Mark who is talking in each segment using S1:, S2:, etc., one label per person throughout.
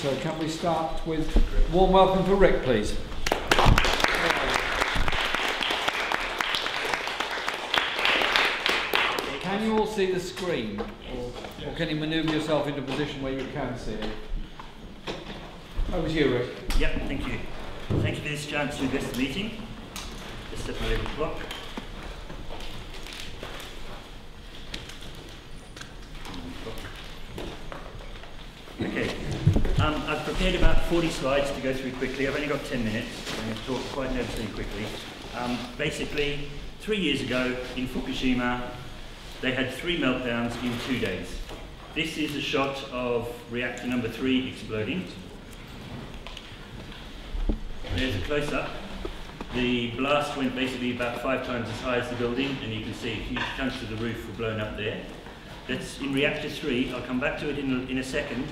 S1: So can we start with warm welcome for Rick, please? Can you all see the screen? Or can you manoeuvre yourself into a position where you can see it? Over to you, Rick.
S2: Yep, thank you. Thank you for this chance to address the meeting. Just set my little clock. Okay, I've prepared about 40 slides to go through quickly. I've only got 10 minutes. I'm going to talk quite nervously quickly. Basically, 3 years ago in Fukushima, they had 3 meltdowns in 2 days. This is a shot of reactor number 3 exploding. There's a close-up. The blast went basically about 5 times as high as the building, and you can see huge chunks of the roof were blown up there. That's in reactor 3. I'll come back to it in a second,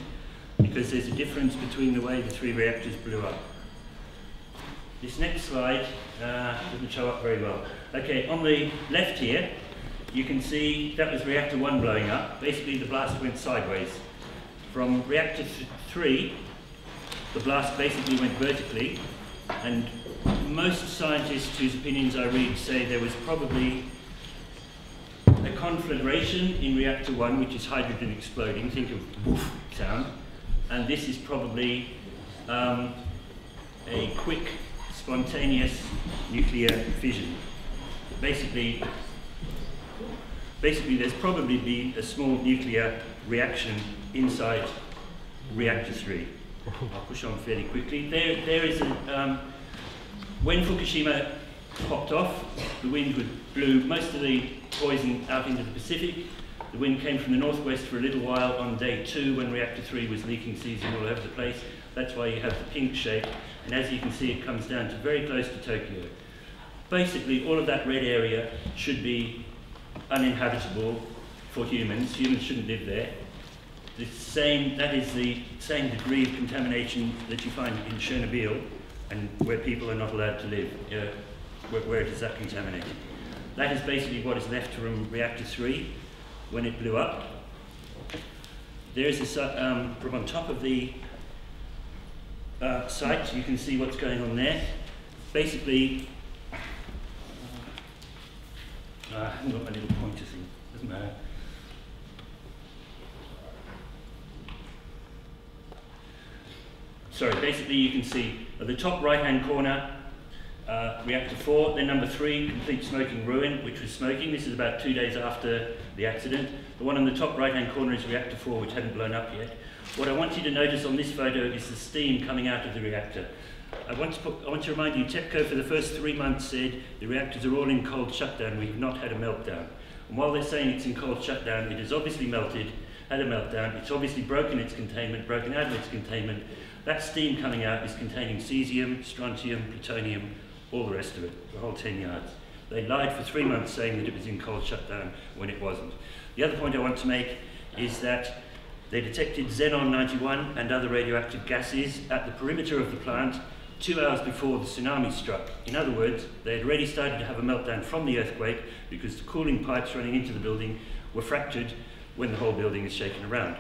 S2: because there's a difference between the way the 3 reactors blew up. This next slide doesn't show up very well. Okay, on the left here, you can see that was reactor 1 blowing up. Basically, the blast went sideways. From reactor 3, the blast basically went vertically, and most scientists whose opinions I read say there was probably a conflagration in reactor 1, which is hydrogen exploding. Think of woof sound. And this is probably a quick, spontaneous nuclear fission. Basically there's probably been a small nuclear reaction inside reactor 3. I'll push on fairly quickly. There is when Fukushima popped off, the wind blew most of the poison out into the Pacific. The wind came from the northwest for a little while on day 2 when reactor 3 was leaking cesium all over the place. That's why you have the pink shape, and as you can see, it comes down to very close to Tokyo. Basically, all of that red area should be uninhabitable for humans. Humans shouldn't live there. That is the same degree of contamination that you find in Chernobyl, and where people are not allowed to live, where it is that contaminated. That is basically what is left from reactor 3 when it blew up. There is a, from on top of the site, you can see what's going on there. Basically, I haven't got my little pointer thing, doesn't matter. Sorry, basically you can see at the top right-hand corner, reactor 4, then number 3, complete smoking ruin, which was smoking. This is about 2 days after the accident. The one on the top right-hand corner is reactor 4, which hadn't blown up yet. What I want you to notice on this photo is the steam coming out of the reactor. I want to remind you, TEPCO for the first 3 months said the reactors are all in cold shutdown. We have not had a meltdown. And while they're saying it's in cold shutdown, it has obviously melted, had a meltdown. It's obviously broken its containment, broken out of its containment. That steam coming out is containing cesium, strontium, plutonium, all the rest of it, the whole 10 yards. They lied for 3 months saying that it was in cold shutdown when it wasn't. The other point I want to make is that they detected xenon-91 and other radioactive gases at the perimeter of the plant 2 hours before the tsunami struck. In other words, they had already started to have a meltdown from the earthquake because the cooling pipes running into the building were fractured when the whole building is shaken around.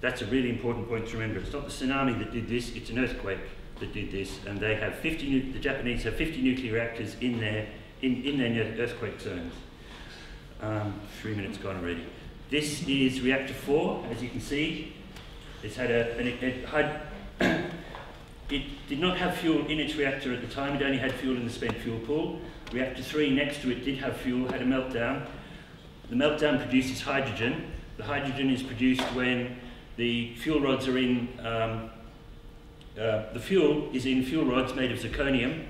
S2: That's a really important point to remember. It's not the tsunami that did this, it's an earthquake that did this, and they have the Japanese have 50 nuclear reactors in their earthquake zones. 3 minutes gone already. This is reactor 4, as you can see. It's had it did not have fuel in its reactor at the time, it only had fuel in the spent fuel pool. Reactor 3 next to it did have fuel, had a meltdown. The meltdown produces hydrogen. The hydrogen is produced when the fuel rods are in, the fuel is in fuel rods made of zirconium.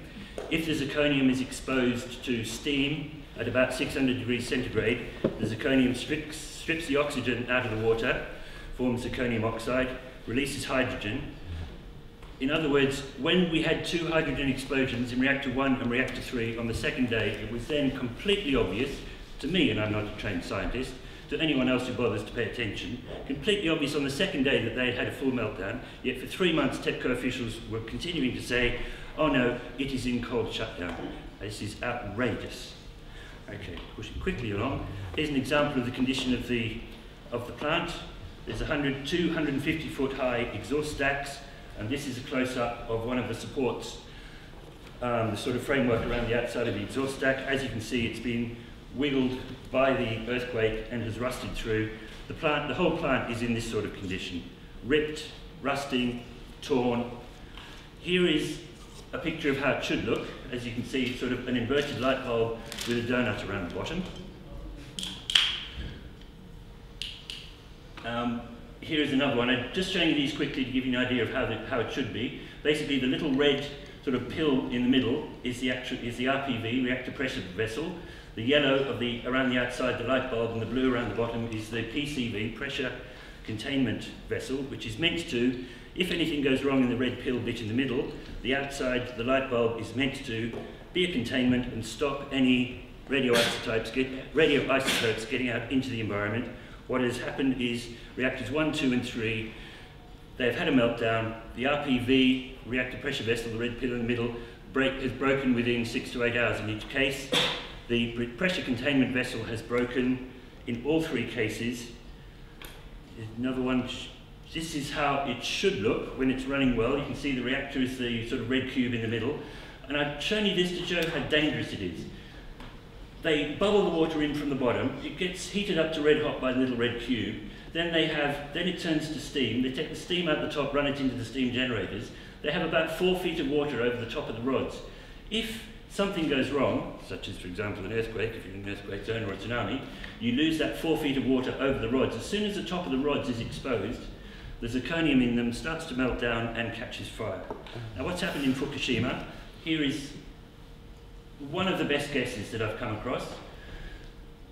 S2: If the zirconium is exposed to steam at about 600 degrees centigrade, the zirconium strips the oxygen out of the water, forms zirconium oxide, releases hydrogen. In other words, when we had 2 hydrogen explosions in reactor 1 and reactor 3 on the second day, it was then completely obvious, to me, and I'm not a trained scientist, to anyone else who bothers to pay attention, completely obvious on the second day that they had had a full meltdown, yet for 3 months TEPCO officials were continuing to say, oh no, it is in cold shutdown. This is outrageous. Okay, pushing quickly along. Here's an example of the condition of the plant. There's 250 foot high exhaust stacks, and this is a close-up of one of the supports, the sort of framework around the outside of the exhaust stack. As you can see, it's been wiggled by the earthquake and has rusted through. The whole plant is in this sort of condition. Ripped, rusting, torn. Here is a picture of how it should look. As you can see, it's sort of an inverted light bulb with a donut around the bottom. Here is another one. I'm just showing you these quickly to give you an idea of how it should be. Basically, the little red sort of pill in the middle is the RPV, reactor pressure vessel. The yellow around the outside, the light bulb, and the blue around the bottom is the PCV, pressure containment vessel, which is meant to, if anything goes wrong in the red pill bit in the middle, the outside, the light bulb, is meant to be a containment and stop any radioisotopes getting out into the environment. What has happened is reactors 1, 2 and 3, they've had a meltdown. The RPV, reactor pressure vessel, the red pill in the middle, has broken within 6 to 8 hours in each case. The pressure containment vessel has broken in all 3 cases. There's another one. This is how it should look when it's running well. You can see the reactor is the sort of red cube in the middle. And I've shown you this to show how dangerous it is. They bubble the water in from the bottom. It gets heated up to red hot by the little red cube. Then it turns to steam. They take the steam out the top, run it into the steam generators. They have about 4 feet of water over the top of the rods. If something goes wrong, such as, for example, an earthquake, if you're in an earthquake zone or a tsunami, you lose that 4 feet of water over the rods. As soon as the top of the rods is exposed, the zirconium in them starts to melt down and catches fire. Now, what's happened in Fukushima? Here is one of the best guesses that I've come across.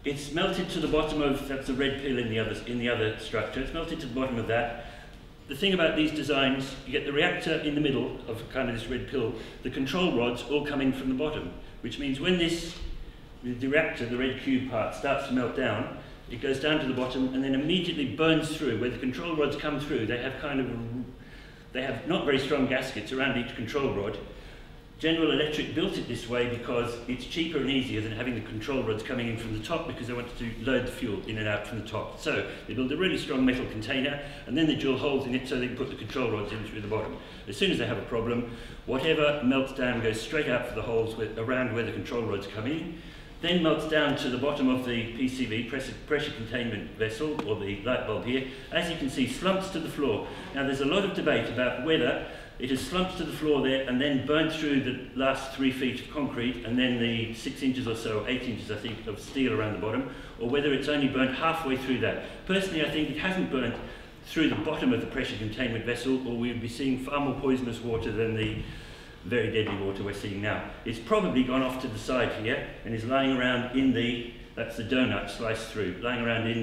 S2: It's melted to the bottom of, that's the red pill in the other structure, it's melted to the bottom of that. The thing about these designs, you get the reactor in the middle of kind of this red pill, the control rods all come in from the bottom, which means when the reactor, the red cube part, starts to melt down, it goes down to the bottom and then immediately burns through. Where the control rods come through, they have not very strong gaskets around each control rod. General Electric built it this way because it's cheaper and easier than having the control rods coming in from the top, because they wanted to load the fuel in and out from the top. So they build a really strong metal container and then they drill holes in it so they can put the control rods in through the bottom. As soon as they have a problem, whatever melts down goes straight out for the holes around where the control rods come in, then melts down to the bottom of the PCV, pressure containment vessel, or the light bulb here. As you can see, slumps to the floor. Now there's a lot of debate about whether it has slumped to the floor there and then burnt through the last 3 feet of concrete and then the 6 inches or so, 8 inches I think, of steel around the bottom, or whether it's only burnt halfway through that. Personally, I think it hasn't burnt through the bottom of the pressure containment vessel, or we would be seeing far more poisonous water than the very deadly water we're seeing now. It's probably gone off to the side here and is lying around in that's the donut sliced through, lying around in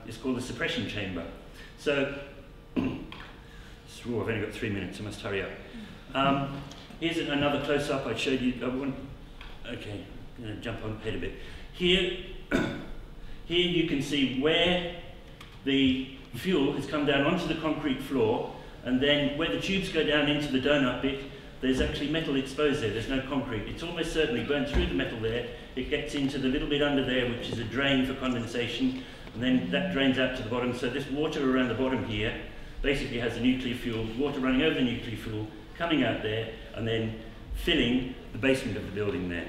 S2: it's called the suppression chamber. So, I've only got 3 minutes, I must hurry up. Here's another close-up I showed you. Okay, I'm going to jump on ahead a bit. Here you can see where the fuel has come down onto the concrete floor, and then where the tubes go down into the donut bit, there's actually metal exposed there, there's no concrete. It's almost certainly burned through the metal there. It gets into the little bit under there, which is a drain for condensation, and then that drains out to the bottom. So this water around the bottom here basically has the nuclear fuel, water running over the nuclear fuel, coming out there, and then filling the basement of the building there.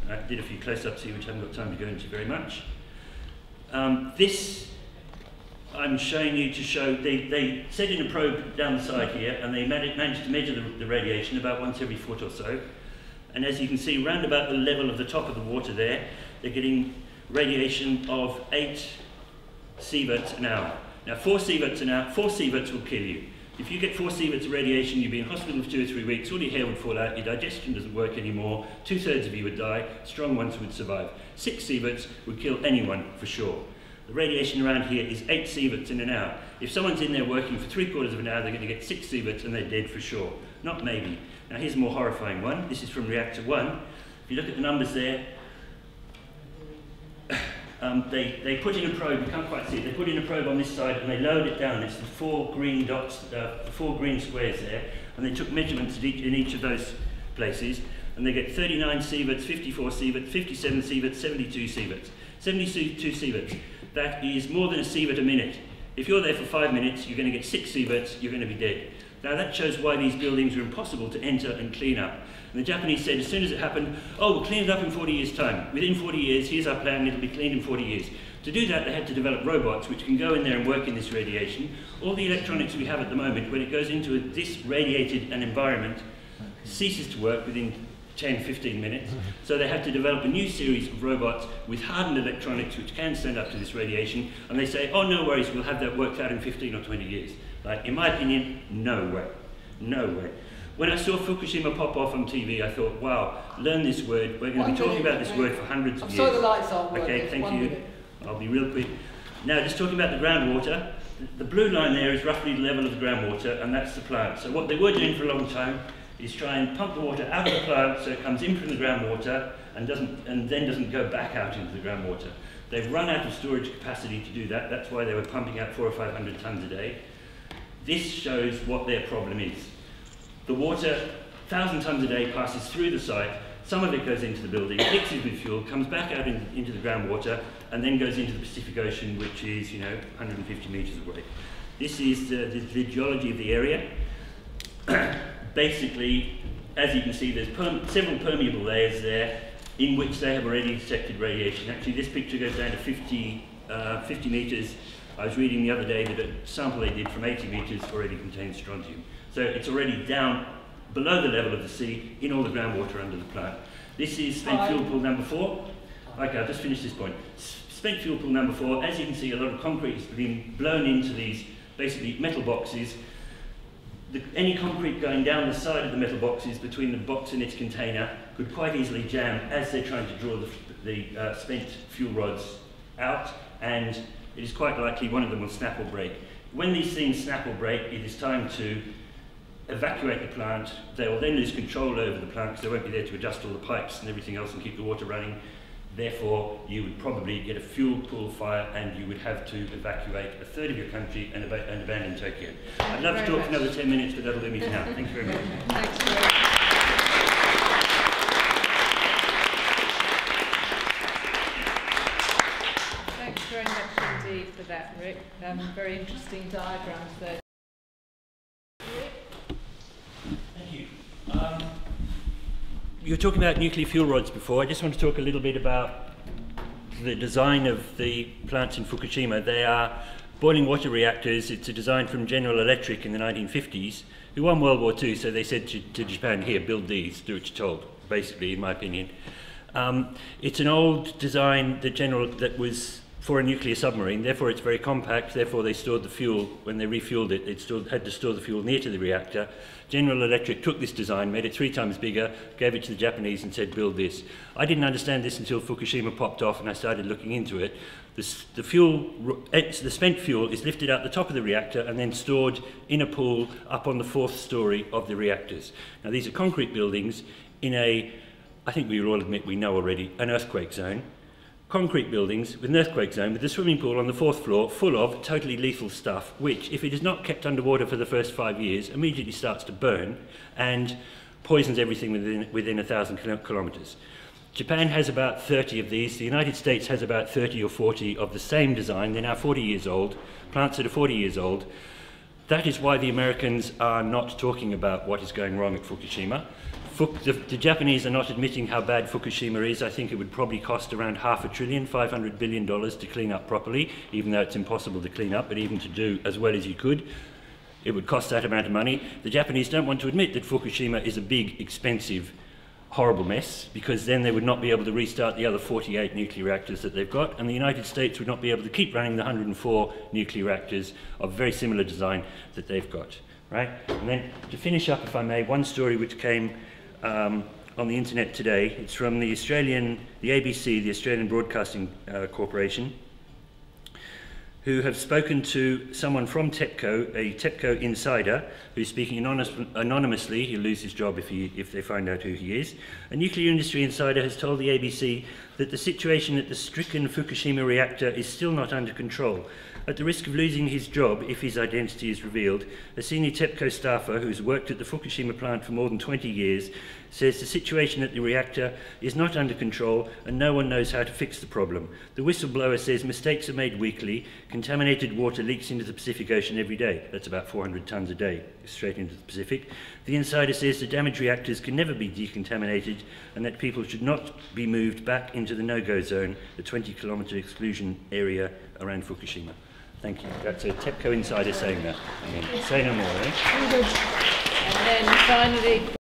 S2: I did a few close-ups here, which I haven't got time to go into very much. This I'm showing you to show, they set in a probe down the side here, and they managed to measure the radiation about once every foot or so. And as you can see, round about the level of the top of the water there, they're getting radiation of 8 sieverts an hour. Now 4 sieverts will kill you. If you get 4 sieverts of radiation, you'd be in hospital for 2 or 3 weeks, all your hair would fall out, your digestion doesn't work anymore, 2/3 of you would die, strong ones would survive. 6 sieverts would kill anyone for sure. The radiation around here is 8 sieverts in an hour. If someone's in there working for 3/4 of an hour, they're going to get 6 sieverts and they're dead for sure. Not maybe. Now here's a more horrifying one. This is from reactor 1. If you look at the numbers there, they put in a probe, you can't quite see it, they put in a probe on this side and they lowered it down. It's the 4 green dots, the 4 green squares there, and they took measurements in each of those places, and they get 39 sieverts, 54 sieverts, 57 sieverts, 72 sieverts. 72 sieverts. That is more than a sievert a minute. If you're there for 5 minutes, you're going to get 6 sieverts, you're going to be dead. Now that shows why these buildings are impossible to enter and clean up. And the Japanese said as soon as it happened, oh, we'll clean it up in 40 years' time. Within 40 years, here's our plan, it'll be cleaned in 40 years. To do that, they had to develop robots which can go in there and work in this radiation. All the electronics we have at the moment, when it goes into this radiated an environment, ceases to work within 10, 15 minutes. So they had to develop a new series of robots with hardened electronics which can stand up to this radiation, and they say, oh, no worries, we'll have that worked out in 15 or 20 years. Like, in my opinion, no way. No way. When I saw Fukushima pop off on TV, I thought, wow, learn this word. We're going to be talking about this word for hundreds of years.
S3: I saw the lights on.
S2: Okay, thank you. I'll be real quick. Now, just talking about the groundwater. The blue line there is roughly the level of the groundwater, and that's the plant. So what they were doing for a long time is try and pump the water out of the plant so it comes in from the groundwater and then doesn't go back out into the groundwater. They've run out of storage capacity to do that. That's why they were pumping out 400 or 500 tons a day. This shows what their problem is. The water, 1,000 tons a day, passes through the site. Some of it goes into the building, mixes with fuel, comes back out into the groundwater, and then goes into the Pacific Ocean, which is, 150 meters away. This is the geology of the area. Basically, as you can see, there's several permeable layers there in which they have already detected radiation. Actually, this picture goes down to 50 meters. I was reading the other day that a sample they did from 80 meters already contains strontium. So it's already down below the level of the sea in all the groundwater under the plant. This is spent fuel pool number 4. Okay, I'll just finish this point. Spent fuel pool number 4, as you can see, a lot of concrete has been blown into these basically metal boxes. Any concrete going down the side of the metal boxes between the box and its container could quite easily jam as they're trying to draw the spent fuel rods out, and it is quite likely one of them will snap or break. When these things snap or break, it is time to evacuate the plant. They will then lose control over the plant because they won't be there to adjust all the pipes and everything else and keep the water running. Therefore, you would probably get a fuel pool fire and you would have to evacuate a third of your country and abandon Tokyo. I'd love to talk for another 10 minutes, but that'll do me for now. Thank you very much.
S3: Thanks very much. Thanks very much indeed for that, Rick. Very interesting diagrams there.
S2: Thank you. You were talking about nuclear fuel rods before. I just want to talk a little bit about the design of the plants in Fukushima. They are boiling water reactors. It's a design from General Electric in the 1950s, who won World War II, so they said to Japan, here, build these, do what you're told, basically, in my opinion. It's an old design that was for a nuclear submarine, therefore it's very compact, therefore they stored the fuel. When they refueled it, they had to store the fuel near to the reactor. General Electric took this design, made it 3 times bigger, gave it to the Japanese and said, build this. I didn't understand this until Fukushima popped off and I started looking into it. The spent fuel is lifted out the top of the reactor and then stored in a pool up on the 4th story of the reactors. Now these are concrete buildings in I think we will all admit we know already, an earthquake zone. Concrete buildings with an earthquake zone with a swimming pool on the 4th floor full of totally lethal stuff, which, if it is not kept underwater for the first 5 years, immediately starts to burn and poisons everything within 1,000 kilometers. Japan has about 30 of these. The United States has about 30 or 40 of the same design. They're now 40 years old, plants that are 40 years old. That is why the Americans are not talking about what is going wrong at Fukushima. The Japanese are not admitting how bad Fukushima is. I think it would probably cost around $500 billion, $500 billion to clean up properly, even though it's impossible to clean up, but even to do as well as you could, it would cost that amount of money. The Japanese don't want to admit that Fukushima is a big, expensive, horrible mess, because then they would not be able to restart the other 48 nuclear reactors that they've got, and the United States would not be able to keep running the 104 nuclear reactors of very similar design that they've got, right? And then to finish up, if I may, one story which came on the internet today. It's from the ABC, the Australian Broadcasting Corporation, who have spoken to someone from TEPCO, a TEPCO insider, who's speaking anonymously. He'll lose his job if they find out who he is. A nuclear industry insider has told the ABC that the situation at the stricken Fukushima reactor is still not under control. At the risk of losing his job if his identity is revealed, a senior TEPCO staffer who's worked at the Fukushima plant for more than 20 years says the situation at the reactor is not under control and no one knows how to fix the problem. The whistleblower says mistakes are made weekly, contaminated water leaks into the Pacific Ocean every day. That's about 400 tonnes a day, straight into the Pacific. The insider says the damaged reactors can never be decontaminated and that people should not be moved back into the no-go zone, the 20-kilometre exclusion area around Fukushima. Thank you. That's a TEPCO insider saying that. I mean, say no more, eh?
S3: And then finally...